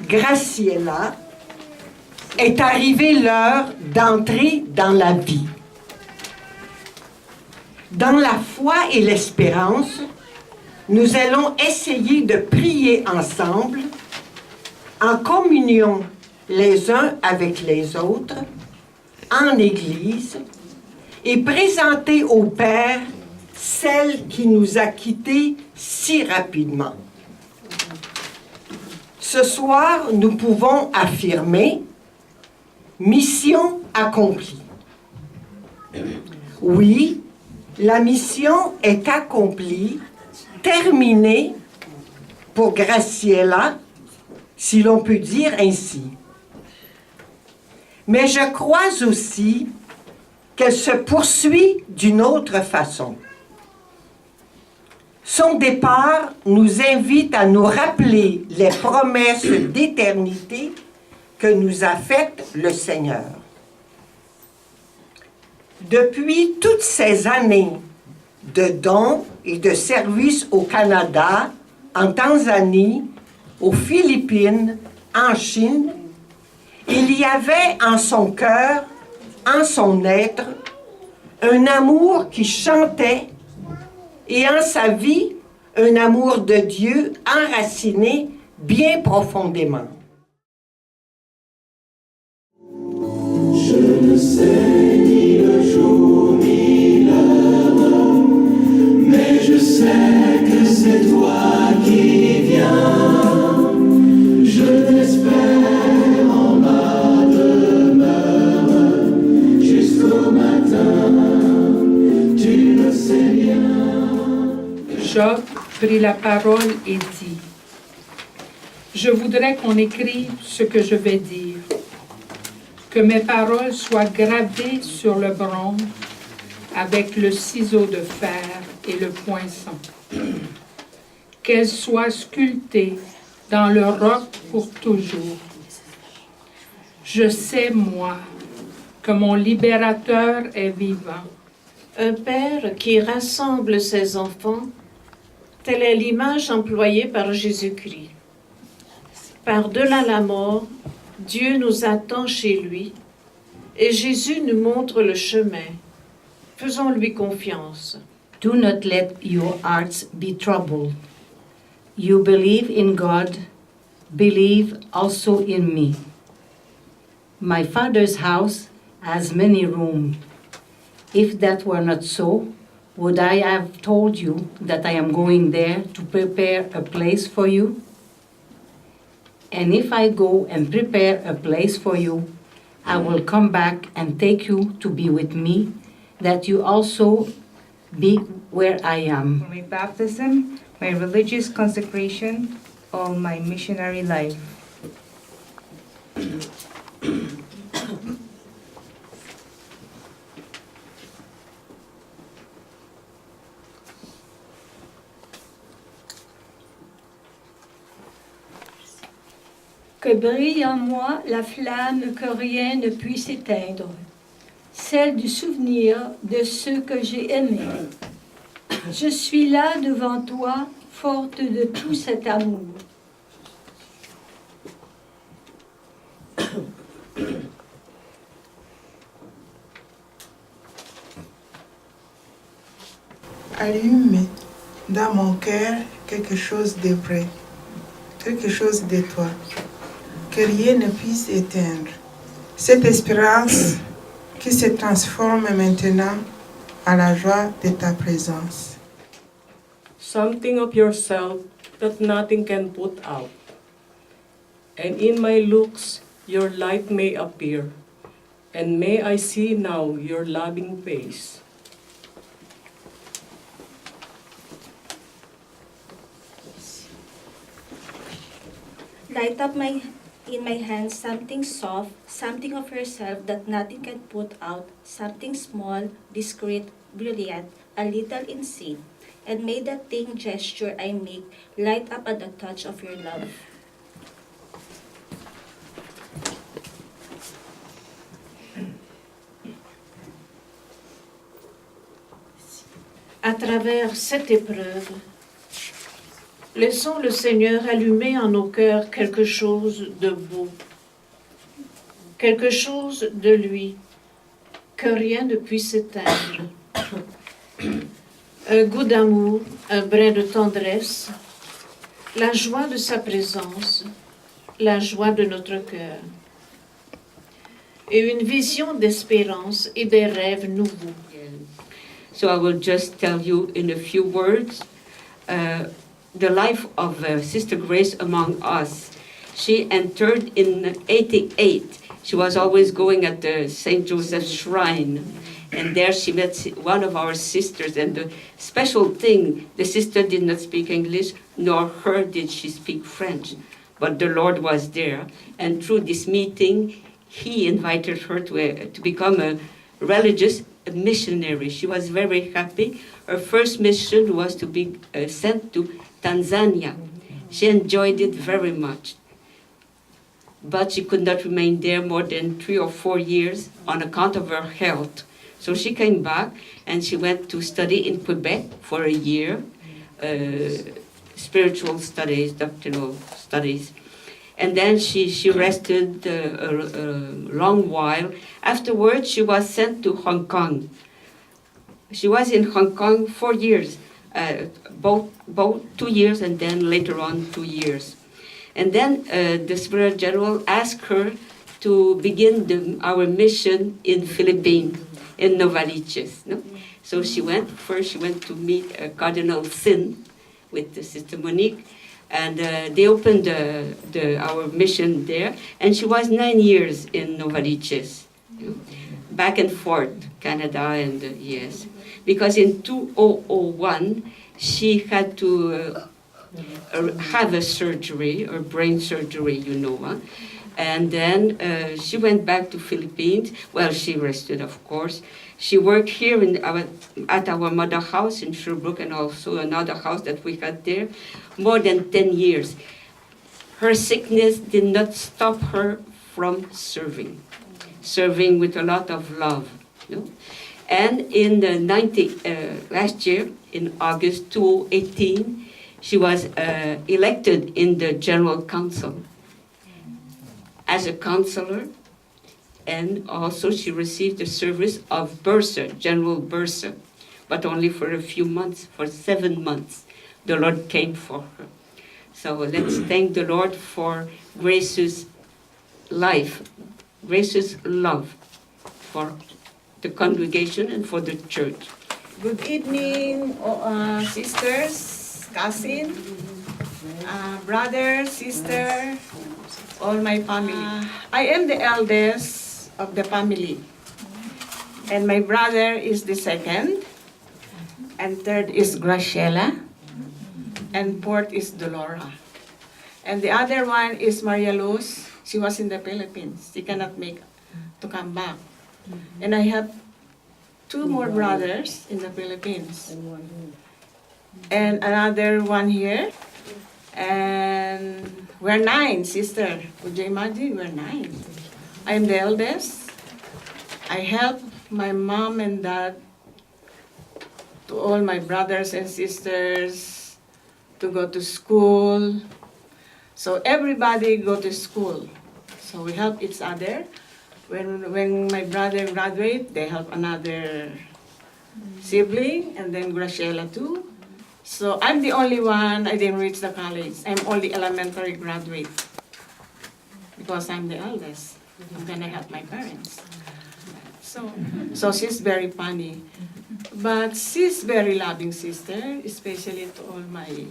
Graciela, est arrivée l'heure d'entrer dans la vie. Dans la foi et l'espérance, nous allons essayer de prier ensemble, en communion les uns avec les autres, en Église, et présenter au Père celle qui nous a quittés si rapidement. Ce soir, nous pouvons affirmer « Mission accomplie ». Oui, la mission est accomplie, terminée pour Graciela, si l'on peut dire ainsi. Mais je crois aussi qu'elle se poursuit d'une autre façon. Son départ nous invite à nous rappeler les promesses d'éternité que nous a faites le Seigneur. Depuis toutes ces années de dons et de services au Canada, en Tanzanie, aux Philippines, en Chine, il y avait en son cœur, en son être, un amour qui chantait et en sa vie, un amour de Dieu enraciné bien profondément. Je ne sais ni le jour ni l'heure, mais je sais que c'est toi qui viens. Je t'espère en ma demeure jusqu'au matin, tu le sais bien. Job prit la parole et dit, « Je voudrais qu'on écrive ce que je vais dire, que mes paroles soient gravées sur le bronze avec le ciseau de fer et le poinçon, qu'elles soient sculptées dans le roc pour toujours. Je sais, moi, que mon libérateur est vivant. » Un père qui rassemble ses enfants, telle est l'image employée par Jésus-Christ. Par-delà la mort, Dieu nous attend chez lui et Jésus nous montre le chemin. Faisons-lui confiance. Do not let your hearts be troubled. You believe in God, believe also in me. My Father's house has many rooms. If that were not so, would I have told you that I am going there to prepare a place for you? And if I go and prepare a place for you, I will come back and take you to be with me, that you also be where I am. My baptism, my religious consecration, all my missionary life. Que brille en moi la flamme que rien ne puisse éteindre, celle du souvenir de ceux que j'ai aimés. Je suis là devant toi, forte de tout cet amour. Allume dans mon cœur quelque chose de vrai, quelque chose de toi, que rien ne puisse éteindre. Cette espérance qui se transforme maintenant à la joie de ta présence. Something of yourself that nothing can put out. And in my looks your light may appear, and may I see now your loving face. Light up in my hands something soft, something of yourself that nothing can put out, something small, discreet, brilliant, a little insane, and may that thing gesture I make light up at the touch of your love. À travers cette épreuve, Laissons le Seigneur allumer en nos cœurs quelque chose de beau, quelque chose de lui, que rien ne puisse éteindre. Un goût d'amour, un brin de tendresse, la joie de sa présence, la joie de notre cœur, et une vision d'espérance et des rêves nouveaux. So I will just tell you in a few words the life of Sister Grace among us. She entered in 88. She was always going at the St. Joseph's Shrine. And there she met one of our sisters. And the special thing, the sister did not speak English, nor her did she speak French. But the Lord was there. And through this meeting, He invited her to become a religious missionary. She was very happy. Her first mission was to be sent to Tanzania. She enjoyed it very much. But she could not remain there more than 3 or 4 years on account of her health. So she came back and she went to study in Quebec for a year, spiritual studies, doctrinal studies. And then she rested a long while. Afterwards, she was sent to Hong Kong. She was in Hong Kong 4 years, both 2 years and then later on 2 years. And then the Superior General asked her to begin our mission in Philippines, in Novaliches. No? So she went to meet Cardinal Sin with the Sister Monique, and they opened our mission there. And she was 9 years in Novaliches, back and forth, Canada and yes. Because in 2001, she had to have a surgery, or brain surgery, you know. Huh? And then she went back to Philippines. Well, she rested, of course. She worked here at our mother house in Sherbrooke, and also another house that we had there, more than 10 years. Her sickness did not stop her from serving with a lot of love. You know? And in the last year, in August 2018, she was elected in the General Council as a counselor, and also she received the service of bursar, general bursar, but only for a few months, for 7 months. The Lord came for her. So let's thank the Lord for Grace's life, Grace's love for the congregation and for the church. Good evening, sisters, cousin, brother, sister, all my family. I am the eldest of the family, and my brother is the second, and third is Graciela, and fourth is Dolora. And the other one is Maria Luz. She was in the Philippines. She cannot make to come back. And I have 2 more brothers in the Philippines, and another one here. And we're 9, sister. Would you imagine? We're 9. I'm the eldest. I help my mom and dad, to all my brothers and sisters, to go to school. So everybody go to school. So we help each other. When my brother graduate, they help another sibling, and then Graciela too. So I'm the only one, I didn't reach the college. I'm only elementary graduate because I'm the eldest. I'm gonna help my parents. So she's very funny. But she's very loving sister, especially to all my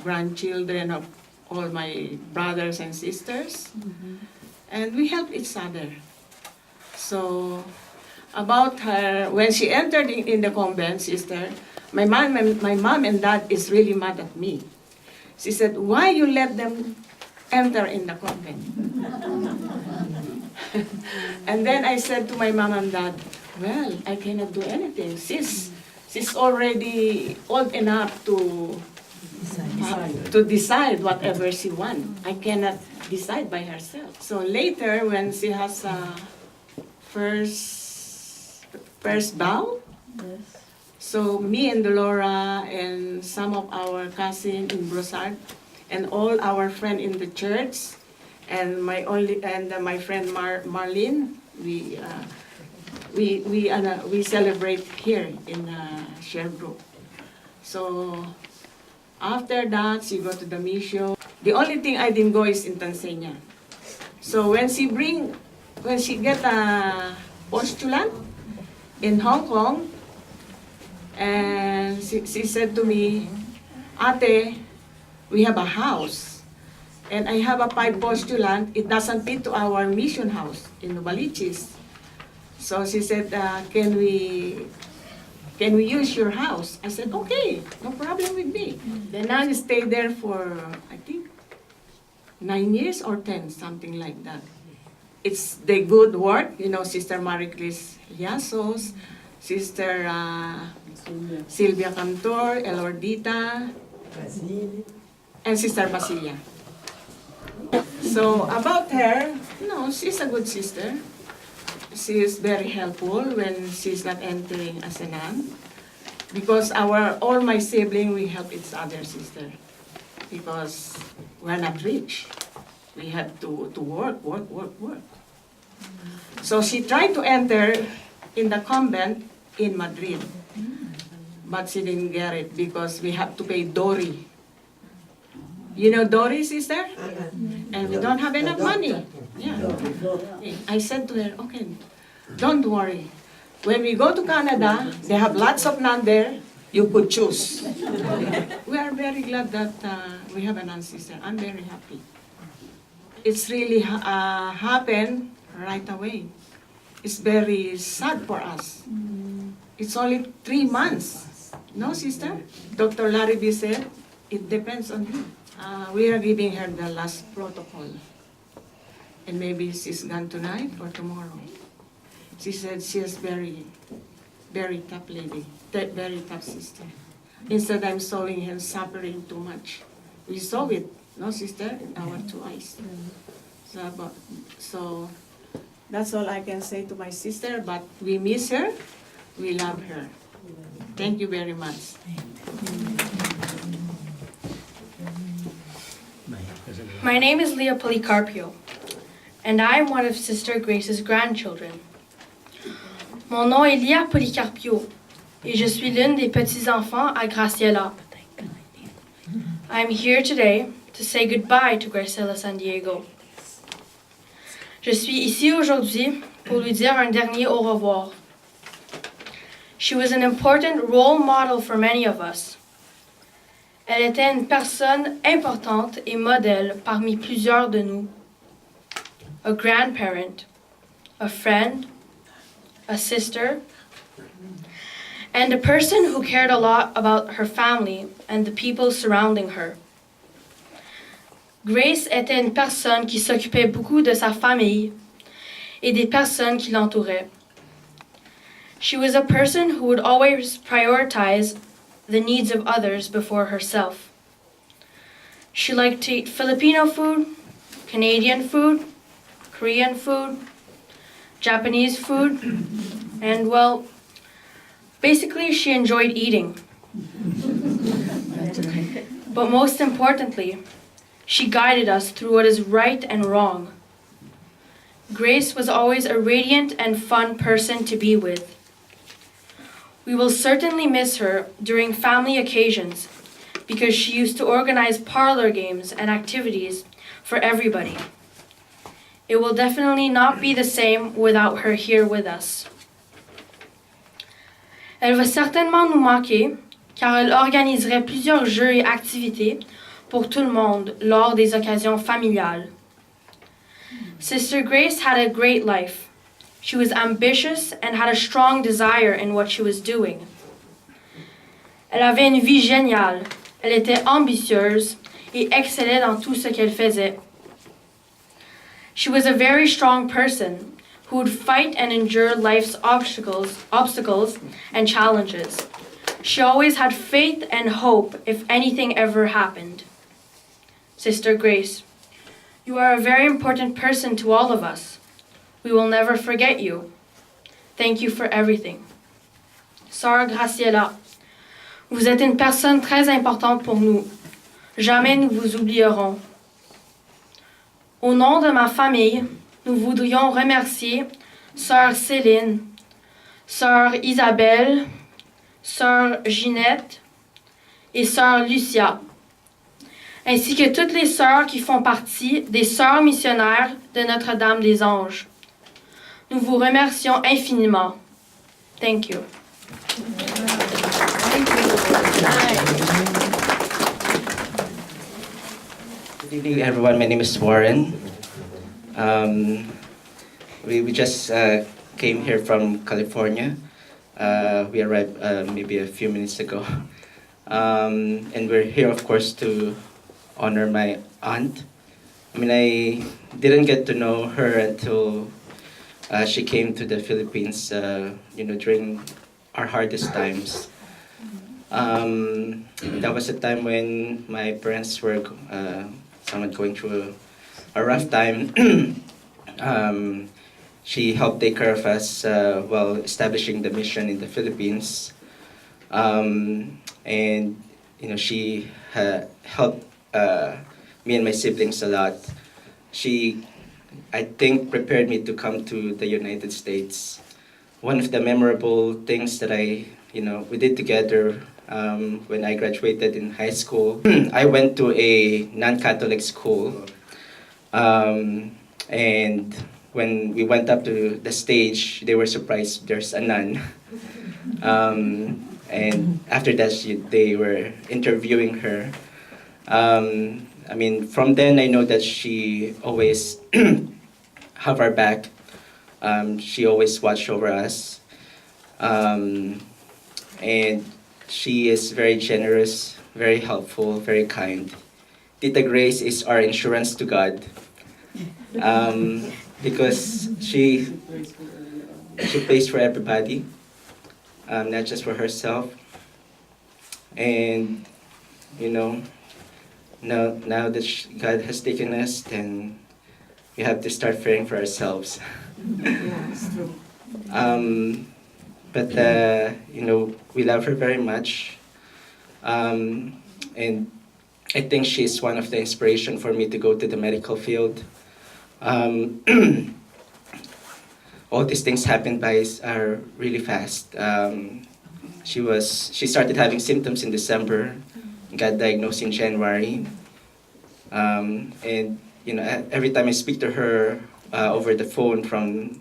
grandchildren, of all my brothers and sisters. And we help each other. So about her, when she entered in the convent, sister, my mom and dad is really mad at me. She said, why you let them enter in the convent? And then I said to my mom and dad, well, I cannot do anything. She's already old enough to decide whatever she wants. I cannot decide by herself. So later, when she has a first bow, So me and Dolora and some of our cousins in Broussard and all our friends in the church and my friend Marlene, we celebrate here in Sherbrooke. So after that, she go to the mission. The only thing I didn't go is in Tanzania. So when she get a postulant in Hong Kong, and she said to me, Ate, we have a house, and I have a 5 postulant. It doesn't fit to our mission house in Novaliches. So she said, can we use your house? I said, okay, no problem with me. Then I stayed there for, I think, 9 years or 10, something like that. It's the good work, Sister Maricris Yasos, Sister Silvia Cantor, Elordita, and Sister Basilia. So about her, she's a good sister. She is very helpful when she's not entering as a nun. Because all my siblings, we help each other, sister. Because we're not rich. We have to work. So she tried to enter in the convent in Madrid. But she didn't get it because we have to pay Dori. You know Dori, sister? And we don't have enough money. Yeah. I said to her, okay, don't worry. When we go to Canada, they have lots of nuns there. You could choose. We are very glad that we have a nun, sister. I'm very happy. It's really happened right away. It's very sad for us. It's only 3 months. No, sister? Dr. Larry B said, it depends on you. We are giving her the last protocol. And maybe she's gone tonight or tomorrow. She said she is very, very tough lady, very tough sister. Instead, I'm showing her suffering too much. We saw it, no, sister, in our 2 eyes. So that's all I can say to my sister, but we miss her, we love her. Thank you very much. My name is Leah Policarpio, and I am one of Sister Grace's grandchildren. Mon nom est Leah Policarpio, et je suis l'une des petits-enfants à Graciela. I am here today to say goodbye to Graciela San Diego. Je suis ici aujourd'hui pour lui dire un dernier au revoir. She was an important role model for many of us. Elle était une personne importante et modèle parmi plusieurs de nous. A grandparent, a friend, a sister, and a person who cared a lot about her family and the people surrounding her. Grace était une personne qui s'occupait beaucoup de sa famille et des personnes qui l'entouraient. She was a person who would always prioritize the needs of others before herself. She liked to eat Filipino food, Canadian food, Korean food, Japanese food, and well, basically she enjoyed eating. But most importantly, she guided us through what is right and wrong. Grace was always a radiant and fun person to be with. We will certainly miss her during family occasions because she used to organize parlor games and activities for everybody. It will definitely not be the same without her here with us. Elle va certainement nous manquer car elle organiserait plusieurs jeux et activités pour tout le monde lors des occasions familiales. Sister Grace had a great life. She was ambitious and had a strong desire in what she was doing. Elle avait une vie géniale. Elle était ambitieuse et excellait dans tout ce qu'elle faisait. She was a very strong person who would fight and endure life's obstacles and challenges. She always had faith and hope if anything ever happened. Sister Grace, you are a very important person to all of us. We will never forget you. Thank you for everything. Sœur Graciela. Vous êtes une personne très importante pour nous. Jamais nous vous oublierons. Au nom de ma famille, nous voudrions remercier Sœur Céline, Sœur Isabelle, Sœur Ginette et Sœur Lucia, ainsi que toutes les sœurs qui font partie des sœurs missionnaires de Notre-Dame-des-Anges. Nous vous remercions infiniment. Thank you. Good evening, everyone. My name is Warren. We just came here from California. We arrived maybe a few minutes ago. And we're here, of course, to honor my aunt. I mean, I didn't get to know her until she came to the Philippines, during our hardest times. That was a time when my parents were somewhat going through a rough time. She helped take care of us while establishing the mission in the Philippines. And she helped me and my siblings a lot. She, I think, prepared me to come to the United States. One of the memorable things that we did together when I graduated in high school, I went to a non-Catholic school. And when we went up to the stage, they were surprised there's a nun. And after that, they were interviewing her. From then I know that she always have our back. She always watched over us. And she is very generous, very helpful, very kind. Tita Grace is our insurance to God. Because she pays for everybody, not just for herself. And now that God has taken us, then we have to start fearing for ourselves. Yeah, it's true. But we love her very much, and I think she's one of the inspiration for me to go to the medical field. All these things happened are really fast. She started having symptoms in December, got diagnosed in January, and every time I speak to her over the phone from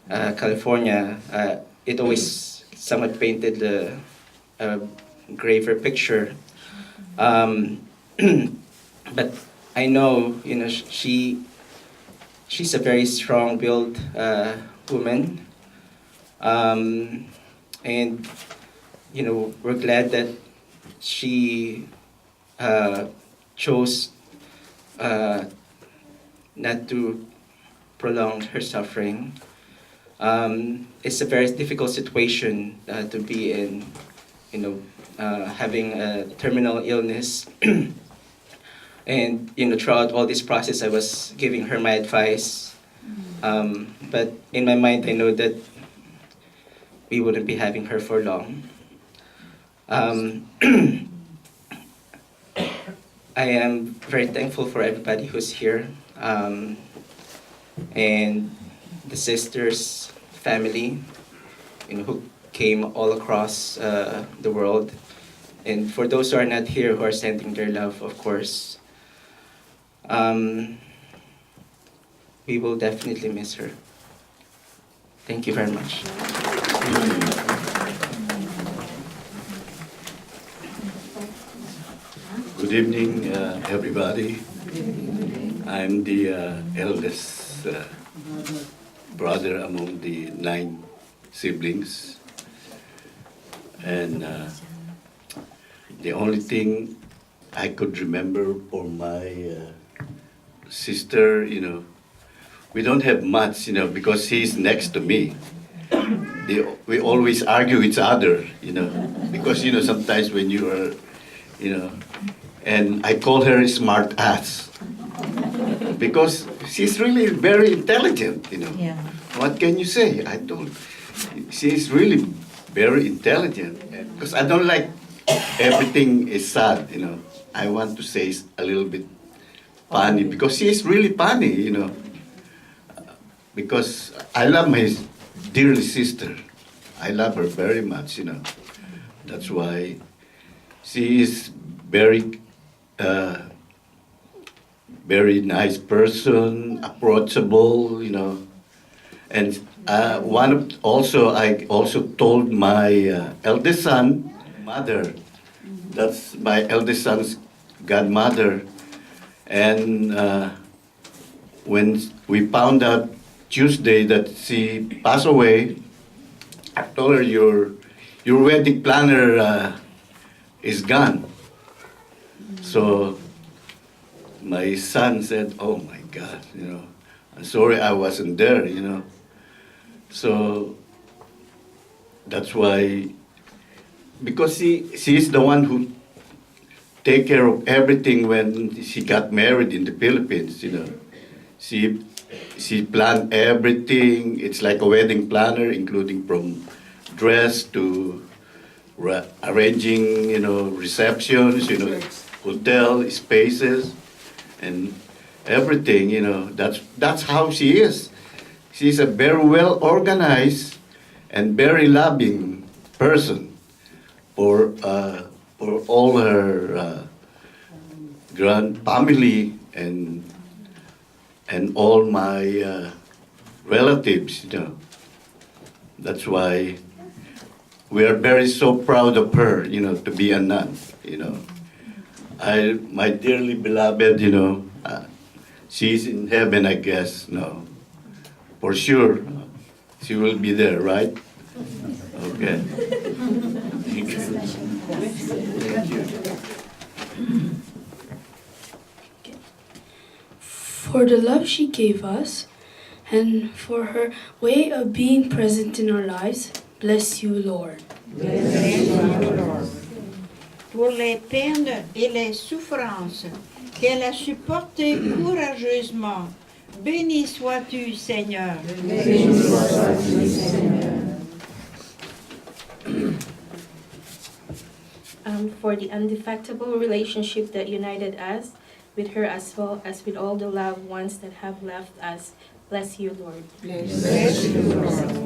California, it always somewhat painted a graver picture. But I know, she's a very strong-willed woman, and we're glad that she chose not to prolong her suffering. It's a very difficult situation to be in, having a terminal illness. And throughout all this process, I was giving her my advice. But in my mind, I know that we wouldn't be having her for long. I am very thankful for everybody who's here, and the sisters, family, who came all across the world, and for those who are not here, who are sending their love, of course. We will definitely miss her. Thank you very much. Good evening, everybody. I'm the eldest brother among the 9 siblings. And the only thing I could remember for my sister, we don't have much, because he's next to me. We always argue each other, because, sometimes when you are, and I call her a smart ass, because she's really very intelligent, Yeah. What can you say? She's really very intelligent. Because I don't like everything is sad, you know. I want to say a little bit funny, because she is really funny, you know. Because I love my dearly sister. I love her very much, you know. That's why she is very nice person, approachable, you know. And I also told my eldest son, mother, that's my eldest son's godmother. And when we found out Tuesday that she passed away, I told her, your wedding planner is gone. So my son said, oh my God, you know, I'm sorry I wasn't there, you know. So that's why, because she's the one who take care of everything when she got married in the Philippines, you know. She planned everything. It's like a wedding planner, including from dress to arranging, you know, receptions, you know, hotel spaces, and everything, you know. That's how she is. She's a very well organized and very loving person for all her grand family and all my relatives, you know. That's why we are very so proud of her, you know, to be a nun, you know. My dearly beloved, you know, she's in heaven, I guess, no. For sure, she will be there, right? Okay. Thank you. Thank you. For the love she gave us, and for her way of being present in our lives, bless you, Lord. Bless you, Lord. Pour les peines et les souffrances qu'elle a supportées courageusement, béni sois-tu, Seigneur. Béni sois-tu, Seigneur. For the undefectible relationship that united us with her as well as with all the loved ones that have left us. Bless you, Lord. Bless you, Lord.